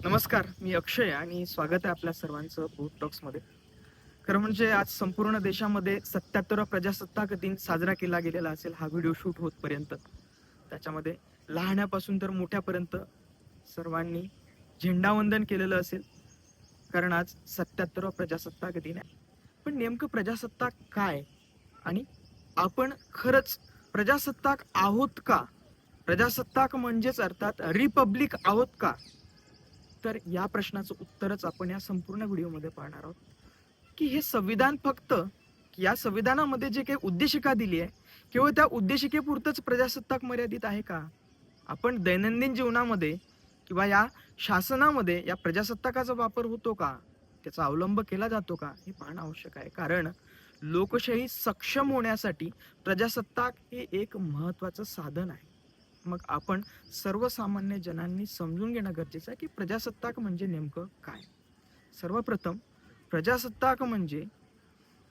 नमस्कार, मी अक्षय आणि स्वागत आहे आपल्या सर्वांचं फूड टॉक्समध्ये. खरं म्हणजे आज संपूर्ण देशामध्ये 77वा प्रजासत्ताक दिन साजरा केला गेलेला असेल हा व्हिडिओ शूट होतपर्यंत. त्याच्यामध्ये लहानापासून तर मोठ्यापर्यंत सर्वांनी झेंडावंदन केलेलं असेल, कारण आज 77वा प्रजासत्ताक दिन आहे. पण नेमकं प्रजासत्ताक काय आणि आपण खरंच प्रजासत्ताक आहोत का? प्रजासत्ताक म्हणजेच अर्थात रिपब्लिक आहोत का? तर या प्रश्नाचं उत्तरच आपण या संपूर्ण व्हिडिओमध्ये पाहणार आहोत की हे संविधान फक्त या संविधानामध्ये जे काही उद्देशिका दिली आहे केवळ त्या उद्देशिकेपुरतंच प्रजासत्ताक मर्यादित आहे का? आपण दैनंदिन जीवनामध्ये किंवा या शासनामध्ये या प्रजासत्ताकाचा वापर होतो का? त्याचा अवलंब केला जातो का? हे पाहणं आवश्यक आहे. कारण लोकशाही सक्षम होण्यासाठी प्रजासत्ताक हे एक महत्त्वाचं साधन आहे. मग आपण सर्वसामान्य जनांनी समजून घेणं गरजेचं आहे की प्रजासत्ताक म्हणजे नेमकं काय. सर्वप्रथम प्रजासत्ताक म्हणजे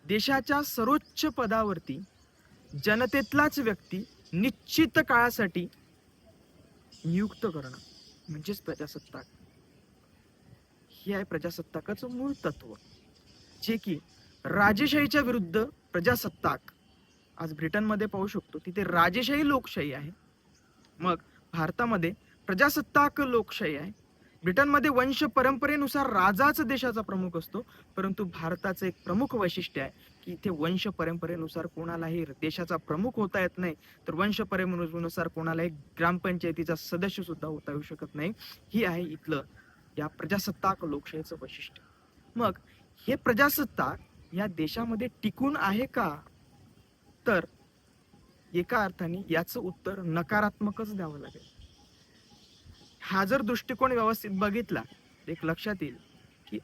देशाच्या सर्वोच्च पदावरती जनतेतलाच व्यक्ती निश्चित काळासाठी नियुक्त करणं म्हणजेच प्रजासत्ताक. हे आहे प्रजासत्ताकाचं मूळ तत्व, जे की राजेशाहीच्या विरुद्ध प्रजासत्ताक. आज ब्रिटनमध्ये पाहू शकतो तिथे राजेशाही लोकशाही आहे, मग भारतामध्ये प्रजासत्ताक लोकशाही आहे. ब्रिटनमध्ये वंश परंपरेनुसार राजाच देशाचा प्रमुख असतो, परंतु भारताचं एक प्रमुख वैशिष्ट्य आहे की इथे वंश परंपरेनुसार कोणालाही देशाचा प्रमुख होता येत नाही, तर वंश परंपरेनुसार कोणालाही ग्रामपंचायतीचा सदस्य सुद्धा होता येऊ शकत नाही. ही आहे इथलं या प्रजासत्ताक लोकशाहीचं वैशिष्ट्य. मग हे प्रजासत्ताक या देशामध्ये टिकून आहे का? तर एका अर्थाने याचं उत्तर नकारात्मकच द्यावं लागेल. हा जर दृष्टिकोन व्यवस्थित बघितला एक लक्षात येईल की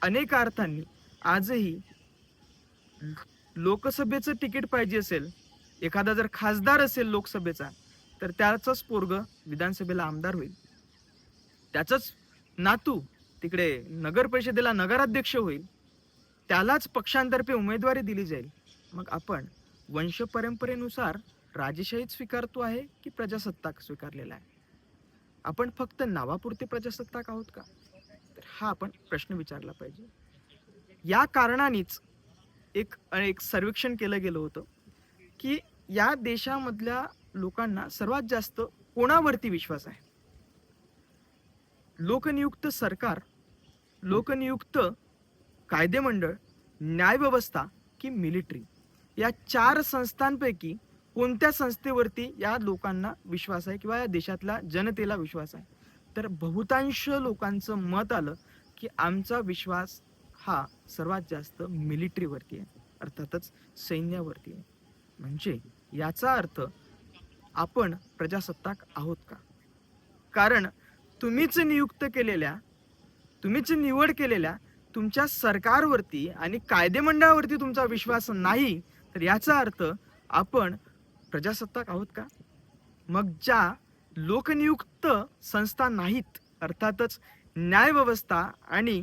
अनेक अर्थांनी आजही लोकसभेचं तिकीट पाहिजे असेल, एखादा जर खासदार असेल लोकसभेचा, तर त्याचंच पोरग विधानसभेला आमदार होईल, त्याचंच नातू तिकडे नगर परिषदेला नगराध्यक्ष होईल, त्यालाच पक्षांतर्फे उमेदवारी दिली जाईल. मग आपण वंश परंपरेनुसार राजेशाहीच स्वीकारतो आहे की प्रजासत्ताक स्वीकारलेला आहे? आपण फक्त नावापुरते प्रजासत्ताक आहोत का? तर हा आपण प्रश्न विचारला पाहिजे. या कारणानेच एक सर्वेक्षण केलं गेलं होतं की या देशामधल्या लोकांना सर्वात जास्त कोणावरती विश्वास आहे? लोकनियुक्त सरकार, लोकनियुक्त कायदेमंडळ, न्यायव्यवस्था की मिलिटरी, या 4 संस्थांपैकी कोणत्या संस्थेवरती या लोकांना विश्वास आहे किंवा या देशातल्या जनतेला विश्वास आहे? तर बहुतांश लोकांचं मत आलं की आमचा विश्वास हा सर्वात जास्त मिलिटरीवरती आहे, अर्थातच सैन्यावरती आहे. म्हणजे याचा अर्थ आपण प्रजासत्ताक आहोत का? कारण तुम्हीच निवड केलेल्या तुमच्या सरकारवरती आणि कायदेमंडळावरती तुमचा विश्वास नाही, तर याचा अर्थ आपण प्रजासत्ताक आहोत का? मग ज्या लोकनियुक्त संस्था नाहीत, अर्थातच न्यायव्यवस्था आणि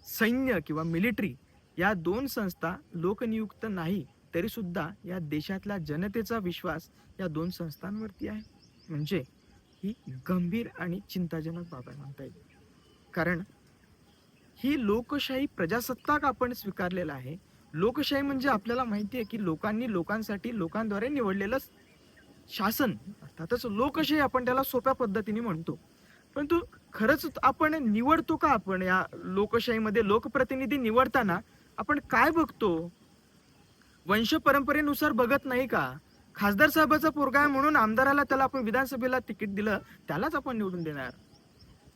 सैन्य किंवा मिलिटरी, या 2 संस्था लोकनियुक्त नाही, तरी सुद्धा या देशातल्या जनतेचा विश्वास या 2 संस्थांवरती आहे. म्हणजे ही गंभीर आणि चिंताजनक बाब आहे म्हणता येईल. कारण ही लोकशाही प्रजासत्ताक आपण स्वीकारलेला आहे. लोकशाही म्हणजे आपल्याला माहिती आहे की लोकांनी लोकांसाठी लोकांद्वारे निवडलेलं शासन, अर्थातच लोकशाही आपण त्याला सोप्या पद्धतीने म्हणतो. परंतु खरंच आपण निवडतो का? आपण या लोकशाहीमध्ये लोकप्रतिनिधी निवडताना आपण काय बघतो? वंश परंपरेनुसार बघत नाही का? खासदार साहेबाचा पोरगा आहे म्हणून आमदाराला त्याला आपण विधानसभेला तिकीट दिलं, त्यालाच आपण निवडून देणार.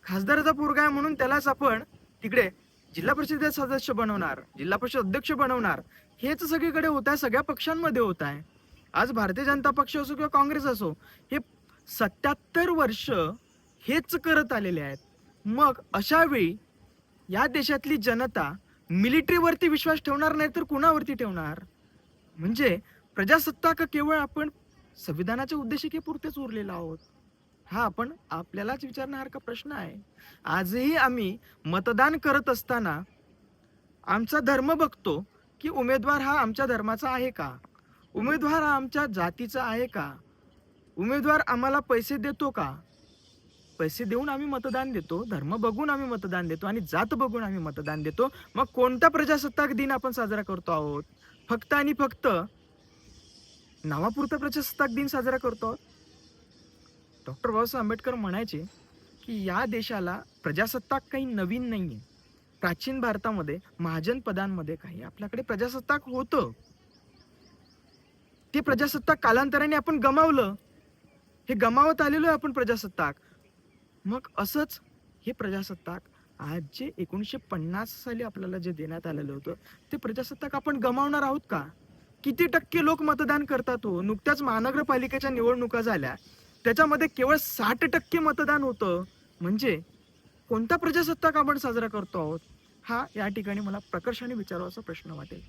खासदाराचा पोरगा आहे म्हणून त्यालाच आपण तिकडे जिल्हा परिषदेचा सदस्य बनवणार, जिल्हा परिषद अध्यक्ष बनवणार. हेच सगळीकडे होत आहे, सगळ्या पक्षांमध्ये होत आहे. आज भारतीय जनता पक्ष असो किंवा काँग्रेस असो, हे 77 वर्ष हेच करत आलेले आहेत. मग अशा वेळी या देशातली जनता मिलिटरीवरती विश्वास ठेवणार नाही तर कुणावरती ठेवणार? म्हणजे प्रजासत्ताक केवळ आपण संविधानाच्या उद्देशिकेपुरतेच उरलेलो आहोत? हा आपण आपल्यालाच विचारण्यासारखा प्रश्न आहे. आजही आम्ही मतदान करत असताना आमचा धर्म बघतो की उमेदवार हा आमच्या धर्माचा आहे का? उमेदवार हा आमच्या जातीचा आहे का? उमेदवार आम्हाला पैसे देतो का? पैसे देऊन आम्ही मतदान देतो, धर्म बघून आम्ही मतदान देतो आणि जात बघून आम्ही मतदान देतो, मग कोणता प्रजासत्ताक दिन आपण साजरा करतो आहोत? फक्त आणि फक्त नावापुरता प्रजासत्ताक दिन साजरा करतो आहोत. डॉक्टर बाबासाहेब आंबेडकर म्हणायचे की या देशाला प्रजासत्ताक काही नवीन नाहीये. प्राचीन भारतामध्ये महाजन पदांमध्ये काही आपल्याकडे प्रजासत्ताक होतं. ते प्रजासत्ताक कालांतराने आपण गमावलं. हे गमावत आलेलो आहे आपण प्रजासत्ताक. मग असंच हे प्रजासत्ताक आज जे 1950 साली आपल्याला जे देण्यात आलेलं होतं ते प्रजासत्ताक आपण गमावणार आहोत का? किती टक्के लोक मतदान करतात हो? नुकत्याच महानगरपालिकेच्या निवडणुका झाल्या, त्याच्यामध्ये केवळ 60% मतदान होतं. म्हणजे कोणता प्रजासत्ताक आपण साजरा करतो आहोत? हा या ठिकाणी मला प्रकर्षाने विचारावाचा प्रश्न वाटेल.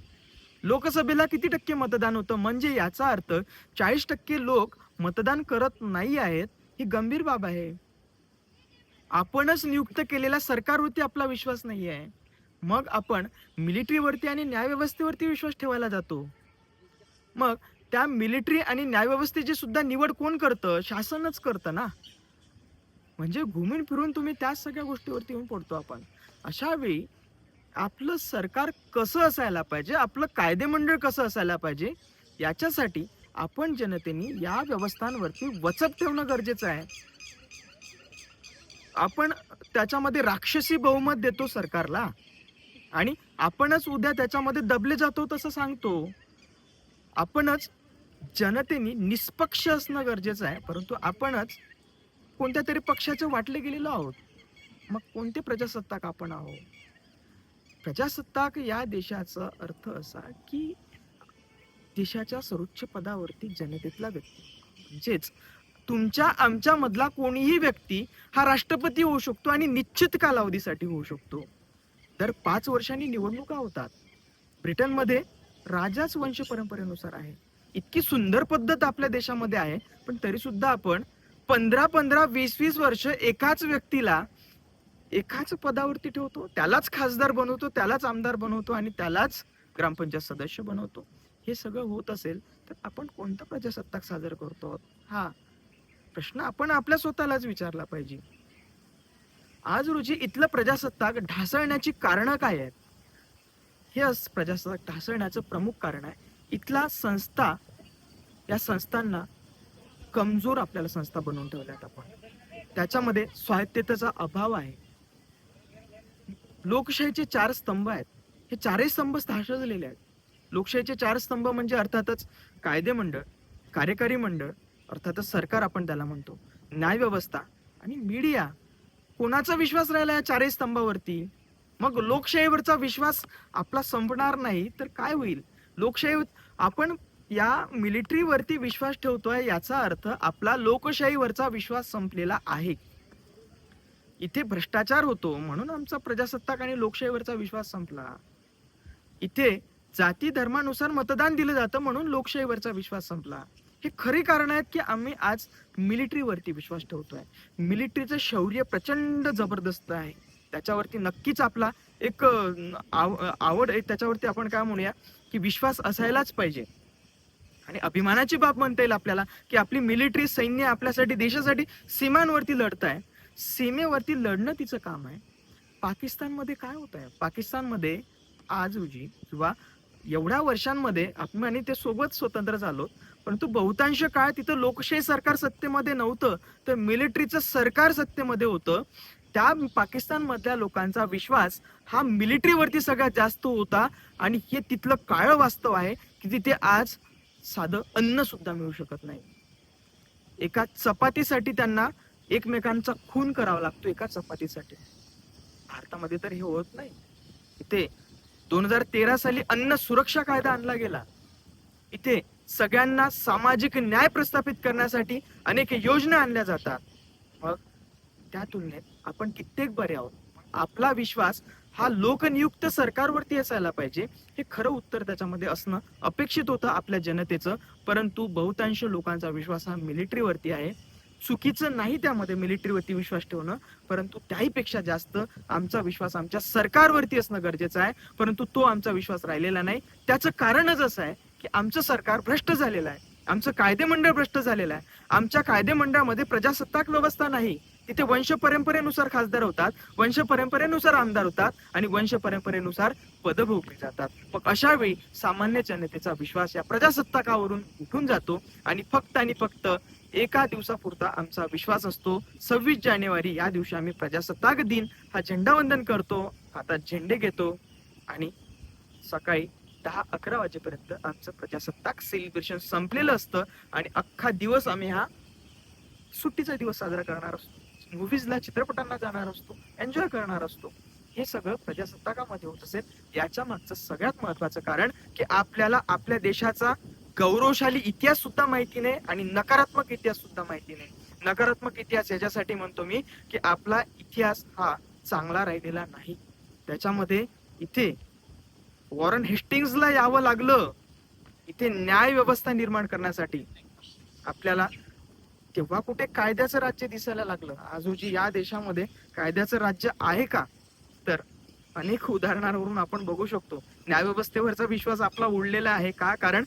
लोकसभेला किती टक्के मतदान होतं? म्हणजे याचा अर्थ 40% लोक मतदान करत नाही आहेत. ही गंभीर बाब आहे. आपणच नियुक्त केलेल्या सरकारवरती आपला विश्वास नाही आहे, मग आपण मिलिटरीवरती आणि न्यायव्यवस्थेवरती विश्वास ठेवायला जातो. मग त्या मिलिटरी आणि न्यायव्यवस्थेची सुद्धा निवड कोण करतं? शासनच करतं ना. म्हणजे घुमून फिरून तुम्ही त्याच सगळ्या गोष्टीवरती येऊन पडतो आपण. अशा वेळी आपलं सरकार कसं असायला पाहिजे, आपलं कायदेमंडळ कसं असायला पाहिजे, याच्यासाठी आपण जनतेने या व्यवस्थांवरती वचक ठेवणं गरजेचं आहे. आपण त्याच्यामध्ये राक्षसी बहुमत देतो सरकारला आणि आपणच उद्या त्याच्यामध्ये दबले जातो तसं सांगतो. आपणच जनतेने निष्पक्ष असणं गरजेचं आहे, परंतु आपणच कोणत्या तरी पक्षाचे वाटले गेलेलो आहोत. मग कोणते प्रजासत्ताक आपण आहोत? प्रजासत्ताक या देशाचा अर्थ असा की देशाच्या सर्वोच्च पदावरती जनतेतला व्यक्ती, म्हणजेच तुमच्या आमच्या मधला कोणीही व्यक्ती हा राष्ट्रपती होऊ शकतो आणि निश्चित कालावधीसाठी होऊ शकतो. दर 5 वर्षांनी निवडणुका होतात. ब्रिटनमध्ये राजाच वंश परंपरेनुसार आहे. इतकी सुंदर पद्धत आपल्या देशामध्ये आहे, पण तरी सुद्धा आपण 15-15, 20-20 वर्ष एकाच व्यक्तीला एकाच पदावरती ठेवतो, त्यालाच खासदार बनवतो, त्यालाच आमदार बनवतो आणि त्यालाच ग्रामपंचायत सदस्य बनवतो. हे सगळं होत असेल तर आपण कोणता प्रजासत्ताक साजरा करतो? हा प्रश्न आपण आपल्या स्वतःलाच विचारला पाहिजे. आज रोजी इथलं प्रजासत्ताक ढासळण्याची कारणं काय आहेत? हे प्रजासत्ताक ढासळण्याचं प्रमुख कारण आहे इथला संस्था, या संस्थांना कमजोर आपल्याला संस्था बनवून ठेवल्यात आपण. त्याच्यामध्ये स्वायत्ततेचा अभाव आहे. लोकशाहीचे 4 स्तंभ आहेत, हे 4ही स्तंभ ढासळलेले आहेत. लोकशाहीचे 4 स्तंभ म्हणजे अर्थातच कायदेमंडळ, कार्यकारी मंडळ, अर्थातच सरकार आपण त्याला म्हणतो, न्यायव्यवस्था आणि मीडिया. कोणाचा विश्वास राहिला या 4ही स्तंभावरती? मग लोकशाहीवरचा विश्वास आपला संपणार नाही तर काय होईल? लोकशाही आपण या मिलिटरीवरती विश्वास ठेवतोय, याचा अर्थ आपला लोकशाहीवरचा विश्वास संपलेला आहे. इथे भ्रष्टाचार होतो म्हणून आमचा प्रजासत्ताक आणि लोकशाहीवरचा विश्वास संपला. इथे जाती धर्मानुसार मतदान दिलं जातं म्हणून लोकशाहीवरचा विश्वास संपला. हे खरी कारण आहेत की आम्ही आज मिलिटरीवरती विश्वास ठेवतोय. मिलिटरीचं शौर्य प्रचंड जबरदस्त आहे, त्याच्यावरती नक्कीच आपला एक आवड आहे, त्याच्यावरती आपण काय म्हणूया की विश्वास असायलाच पाहिजे. आणि अभिमानाची बाब म्हणता येईल आपल्याला की आपली मिलिटरी सैन्य आपल्यासाठी, देशासाठी सीमांवरती लढत आहे. सीमेवरती लढणं तिचं काम आहे. पाकिस्तानमध्ये काय होत आहे? पाकिस्तानमध्ये आज रोजी किंवा एवढ्या वर्षांमध्ये आपण आणि ते सोबत स्वतंत्र झालो, परंतु बहुतांश काळ तिथं लोकशाही सरकार सत्तेमध्ये नव्हतं, तर मिलिटरीचं सरकार सत्तेमध्ये होतं. त्या पाकिस्तानमधल्या लोकांचा विश्वास हा मिलिटरीवरती सगळ्यात जास्त होता आणि हे तिथलं काळं वास्तव आहे की तिथे आज साधं अन्न सुद्धा मिळू शकत नाही. एका चपातीसाठी त्यांना एकमेकांचा खून करावा लागतो, एका चपातीसाठी. भारतामध्ये तर हे होत नाही. इथे 2013 साली अन्न सुरक्षा कायदा आणला गेला. इथे सगळ्यांना सामाजिक न्याय प्रस्थापित करण्यासाठी अनेक योजना आणल्या जातात. मग त्या तुलनेत आपण कित्येक बरे आहोत. आपला विश्वास हा लोकनियुक्त सरकारवरती असायला पाहिजे, हे खरं उत्तर त्याच्यामध्ये असणं अपेक्षित होतं आपल्या जनतेचं. परंतु बहुतांश लोकांचा विश्वास हा मिलिटरीवरती आहे. चुकीचं नाही त्यामध्ये मिलिटरीवरती विश्वास ठेवणं, परंतु त्याहीपेक्षा जास्त आमचा विश्वास आमच्या सरकारवरती असणं गरजेचं आहे. परंतु तो आमचा विश्वास राहिलेला नाही. त्याचं कारणच असं आहे की आमचं सरकार भ्रष्ट झालेलं आहे, आमचं कायदेमंडळ भ्रष्ट झालेलं आहे. आमच्या कायदेमंडळामध्ये प्रजासत्ताक व्यवस्था नाही, तिथे वंश परंपरेनुसार खासदार होतात, वंश परंपरेनुसार आमदार होतात आणि वंश परंपरेनुसार पद भोगली जातात. मग अशा वेळी सामान्य जनतेचा विश्वास या प्रजासत्ताकावरून उठून जातो आणि फक्त एका दिवसापुरता आमचा विश्वास असतो. 26 जानेवारी या दिवशी आम्ही प्रजासत्ताक दिन हा झेंडावंदन करतो, हातात झेंडे घेतो आणि सकाळी 10-11 वाजेपर्यंत आमचं प्रजासत्ताक सेलिब्रेशन संपलेलं असतं आणि अख्खा दिवस आम्ही हा सुट्टीचा दिवस साजरा करणार असतो, मूव्हीजला चित्रपटांना जाणार असतो, एन्जॉय करणार असतो. हे सगळं प्रजासत्ताकामध्ये होत असेल. याच्या मागचं सगळ्यात महत्वाचं कारण की आपल्याला आपल्या देशाचा गौरवशाली इतिहास सुद्धा माहिती नाही आणि नकारात्मक इतिहास सुद्धा माहिती नाही. नकारात्मक इतिहास याच्यासाठी म्हणतो मी की आपला इतिहास हा चांगला राहिलेला नाही. त्याच्यामध्ये इथे वॉरन हेस्टिंग्सला यावं लागलं इथे न्याय व्यवस्था निर्माण करण्यासाठी. आपल्याला तेव्हा कुठे कायद्याचं राज्य दिसायला लागलं. आज रोजी या देशामध्ये कायद्याचं राज्य आहे का? तर अनेक उदाहरणांवरून आपण बघू शकतो न्यायव्यवस्थेवरचा विश्वास आपला उडलेला आहे का? कारण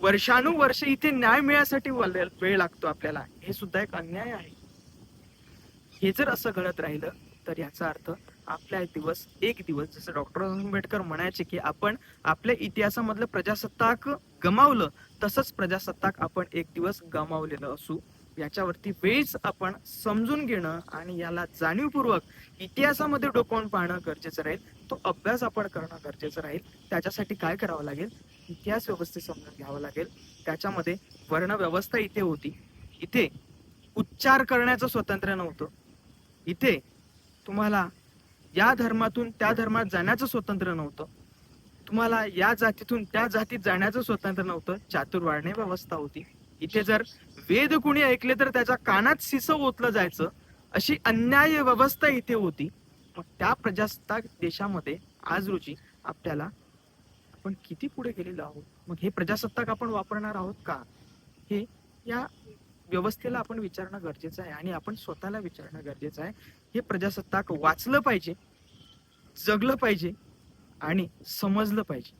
वर्षानुवर्ष इथे न्याय मिळण्यासाठी वेळ लागतो आपल्याला. हे सुद्धा एक अन्याय आहे. हे जर असं घडत राहिलं तर याचा अर्थ आपल्या एक दिवस जसं डॉक्टर आंबेडकर म्हणायचे की आपण आपल्या इतिहासामधलं प्रजासत्ताक गमावलं, तसंच प्रजासत्ताक आपण एक दिवस गमावलेलं असू. याच्यावरती वेळीच आपण समजून घेणं आणि याला जाणीवपूर्वक इतिहासामध्ये डोकावून पाहणं गरजेचं राहील. तो अभ्यास आपण करणं गरजेचं राहील. त्याच्यासाठी काय करावं लागेल? इतिहास व्यवस्थित समजून घ्यावं लागेल. त्याच्यामध्ये वर्ण व्यवस्था इथे होती. इथे उच्चार करण्याचं स्वातंत्र्य नव्हतं. इथे तुम्हाला या धर्मातून त्या धर्मात जाण्याचं स्वातंत्र्य नव्हतं. तुम्हाला या जातीतून त्या जातीत जाण्याचं स्वातंत्र्य नव्हतं. चातुर्वर्ण्य व्यवस्था होती. इथे जर वेद कुणी ऐकले तर त्याच्या कानात शिसं ओतलं जायचं, अशी अन्याय व्यवस्था इथे होती. मग त्या प्रजासत्ताक देशामध्ये आज रोजी आपल्याला आपण किती पुढे गेलेलो आहोत? मग हे प्रजासत्ताक आपण वापरणार आहोत का? हे या व्यवस्थेला आपण विचारणं गरजेचं आहे आणि आपण स्वतःला विचारणं गरजेचं आहे. हे प्रजासत्ताक वाचलं पाहिजे, जगलं पाहिजे आणि समजलं पाहिजे.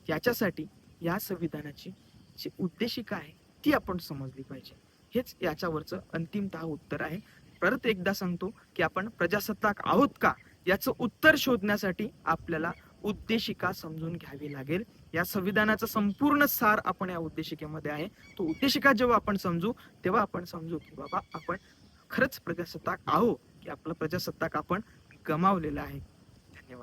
याच्यासाठी या संविधानाची जी उद्देशिका आहे ती आपण समजली पाहिजे. हेच याच्यावरचं अंतिमतः उत्तर आहे. परत एकदा सांगतो की आपण प्रजासत्ताक आहोत का याचं उत्तर शोधण्यासाठी आपल्याला उद्देशिका समजून घ्यावी लागेल. या संविधानाचा संपूर्ण सार आपण या उद्देशिकेमध्ये आहे. तो उद्देशिका जेव्हा आपण समजू तेव्हा आपण समजू की बाबा आपण खरंच प्रजासत्ताक आहो की आपलं प्रजासत्ताक आपण गमावलेलं आहे.